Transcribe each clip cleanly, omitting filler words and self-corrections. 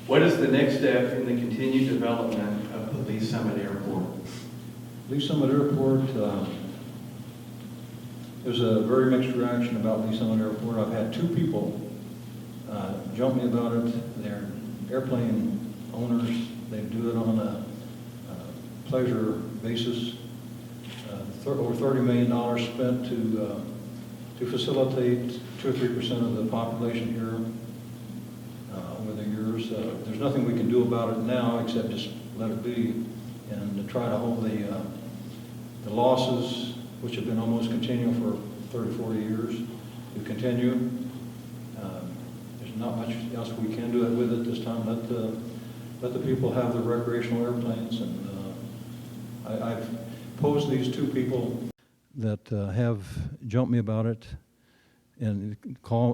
What is the next step in the continued development of the Lee Summit Airport? Lee Summit Airport, there's a very mixed reaction about Lee Summit Airport. I've had two people jump me about it. They're airplane owners. They do it on a pleasure basis. Over $30 million spent to facilitate 2 or 3% of the population here over the years. There's nothing we can do about it now except just let it be and to try to hold the losses, which have been almost continual for 30, 40 years, to continue. There's not much else we can do with it this time. Let the people have their recreational airplanes. And I've posed these two people that have jumped me about it and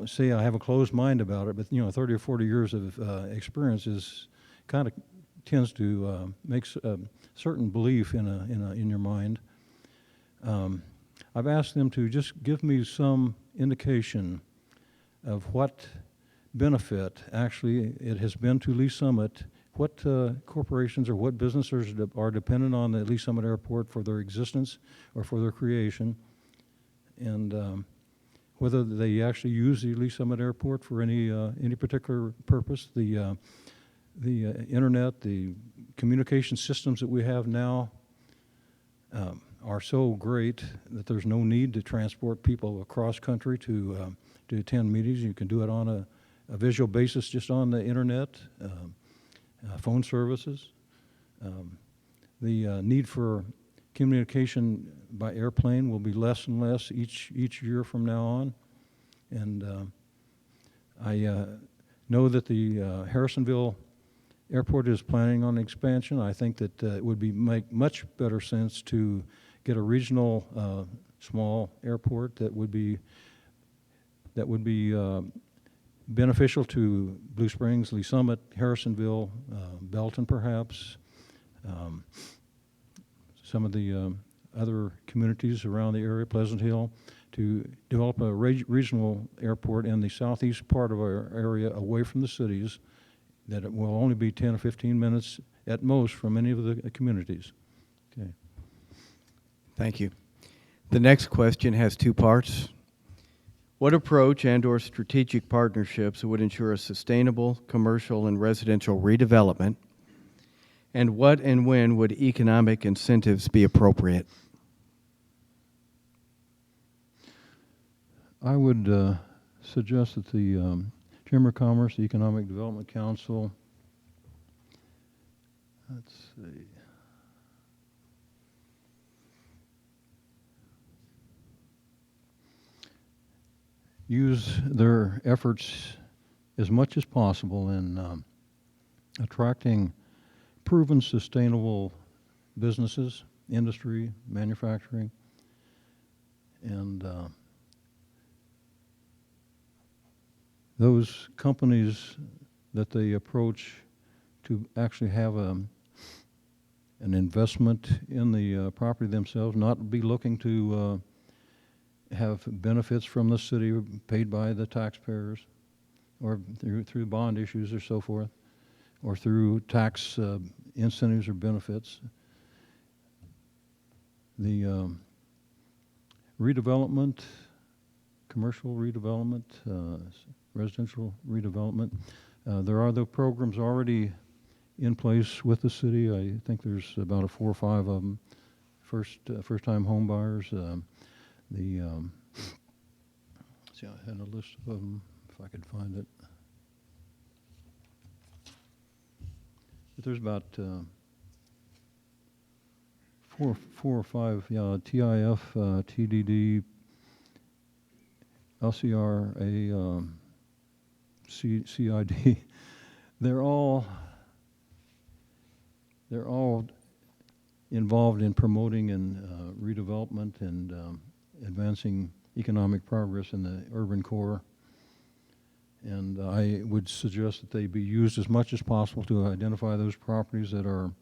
say I have a closed mind about it, but 30 or 40 years of experience is kind of tends to make a certain belief in your mind. I've asked them to just give me some indication of what benefit actually it has been to Lee Summit, what corporations or what businesses are dependent on the Lee Summit Airport for their existence or for their creation, and whether they actually use the Lee Summit Airport for any particular purpose. The internet, the communication systems that we have now are so great that there's no need to transport people across country to attend meetings. You can do it on a visual basis just on the internet, phone services. The need for communication by airplane will be less and less each year from now on. And I know that the Harrisonville Airport is planning on expansion. I think that it would make much better sense to get a regional small airport that would be beneficial to Blue Springs, Lee Summit, Harrisonville, Belton perhaps, some of the other communities around the area, Pleasant Hill, to develop a regional airport in the southeast part of our area away from the cities, that it will only be 10 or 15 minutes at most from any of the communities. Okay. Thank you. The next question has two parts. What approach and/or strategic partnerships would ensure a sustainable commercial and residential redevelopment? And what and when would economic incentives be appropriate? I would suggest that the Chamber of Commerce, the Economic Development Council, let's see, use their efforts as much as possible in attracting proven sustainable businesses, industry, manufacturing, and those companies that they approach to actually have an investment in the property themselves, not be looking to have benefits from the city paid by the taxpayers or through bond issues or so forth, or through tax incentives or benefits. The redevelopment, commercial redevelopment, residential redevelopment, there are the programs already in place with the city. I think there's about 4 or 5 of them. First-time home buyers. See, I had a list of them if I could find it. But there's about 4 or 5, TIF, TDD, LCRA, CID. They're all involved in promoting and redevelopment and advancing economic progress in the urban core. And I would suggest that they be used as much as possible to identify those properties that are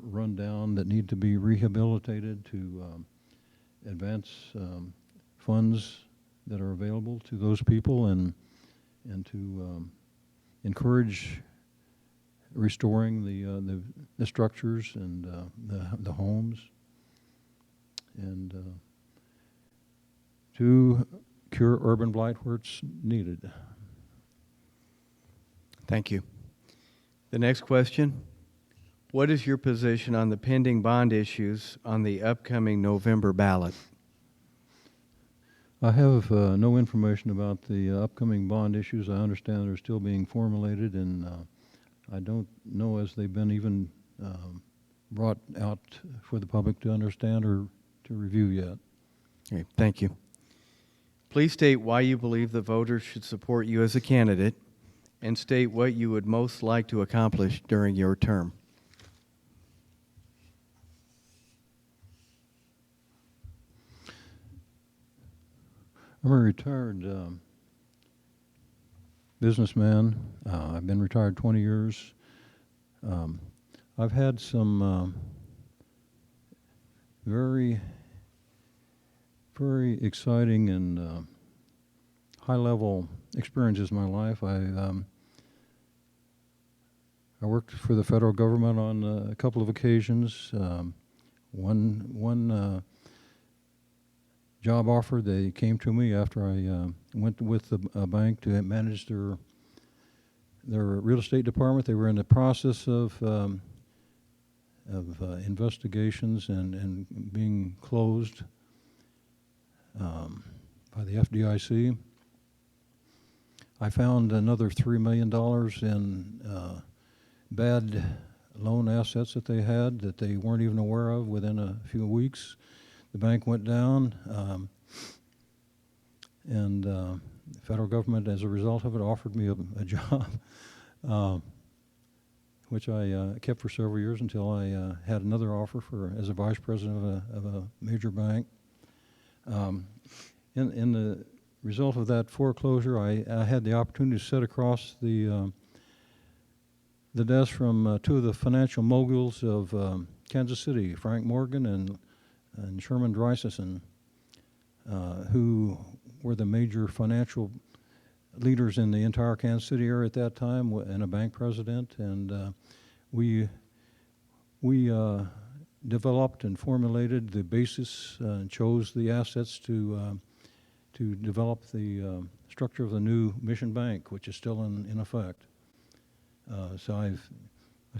run down, that need to be rehabilitated, to advance funds that are available to those people, and to encourage restoring the structures and the homes, and to cure urban blight where it's needed. Thank you. The next question. What is your position on the pending bond issues on the upcoming November ballot? I have no information about the upcoming bond issues. I understand they're still being formulated, and I don't know as they've been even brought out for the public to understand or to review yet. Okay, thank you. Please state why you believe the voters should support you as a candidate, and state what you would most like to accomplish during your term. I'm a retired businessman. I've been retired 20 years. I've had some very exciting and high-level experiences in my life. I worked for the federal government on a couple of occasions. One job offer, they came to me after I went with a bank to manage their real estate department. They were in the process of investigations and being closed by the FDIC. I found another $3 million in bad loan assets that they had that they weren't even aware of within a few weeks. The bank went down, and the federal government, as a result of it, offered me a job, which I kept for several years until I had another offer as a vice president of a major bank. In the result of that foreclosure, I had the opportunity to sit across the desk from two of the financial moguls of Kansas City, Frank Morgan and Sherman Dreisesson, who were the major financial leaders in the entire Kansas City area at that time, and a bank president. And we developed and formulated the basis and chose the assets to develop the structure of the new Mission Bank, which is still in effect. So I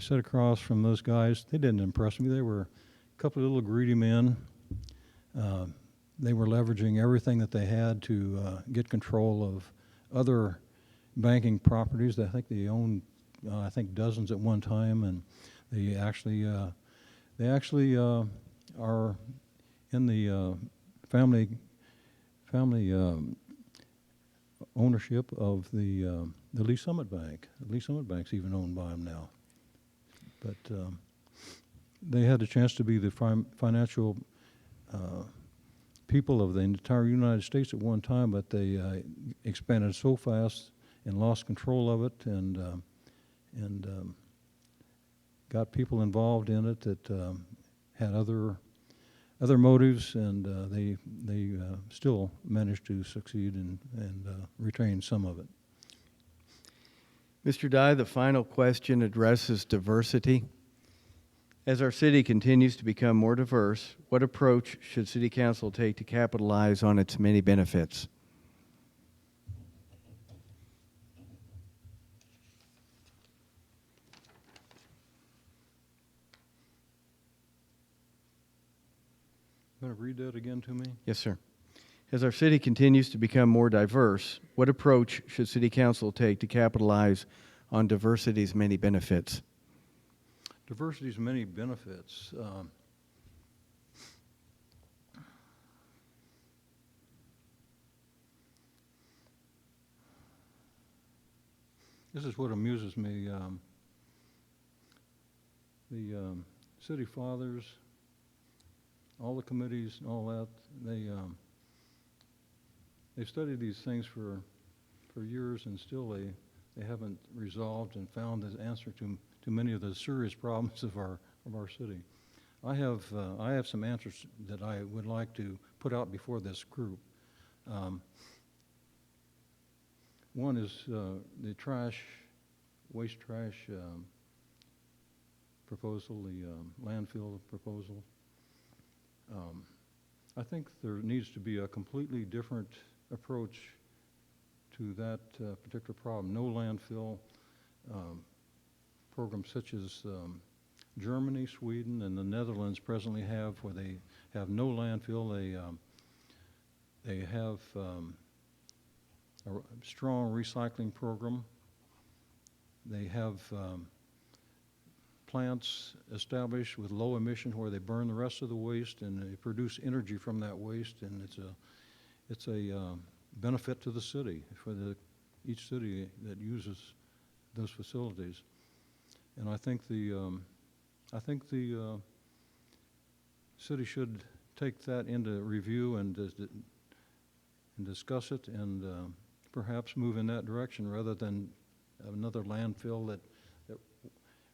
sat across from those guys. They didn't impress me. They were a couple of little greedy men. They were leveraging everything that they had to get control of other banking properties. I think they owned, dozens at one time, and they actually are in the family ownership of the Lee Summit Bank. The Lee Summit Bank's even owned by them now. But they had a chance to be the financial people of the entire United States at one time, but they expanded so fast and lost control of it, and got people involved in it that had other motives, and they still managed to succeed and retain some of it. Mr. Dye, the final question addresses diversity. As our city continues to become more diverse, what approach should City Council take to capitalize on its many benefits? You want to read that again to me? Yes, sir. As our city continues to become more diverse, what approach should City Council take to capitalize on diversity's many benefits? Diversity's many benefits. This is what amuses me. The city fathers, all the committees, and all that, they've studied these things for years, and still they haven't resolved and found the answer to many of the serious problems of our city. I have some answers that I would like to put out before this group. One is the trash waste trash proposal, the landfill proposal. I think there needs to be a completely different approach to that particular problem. No landfill programs such as Germany, Sweden, and the Netherlands presently have, where they have no landfill. They have a strong recycling program. They have plants established with low emission where they burn the rest of the waste and they produce energy from that waste, and it's a benefit to the city for each city that uses those facilities. And I think the city should take that into review and discuss it and perhaps move in that direction rather than another landfill that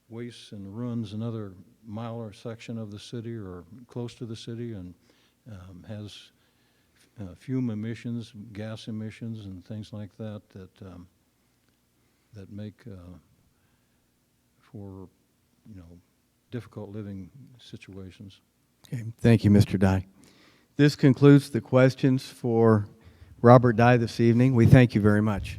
wastes and runs another mile or section of the city or close to the city and has fume emissions, gas emissions, and things like that that make for difficult living situations. Okay, thank you, Mr. Dye. This concludes the questions for Robert Dye this evening. We thank you very much.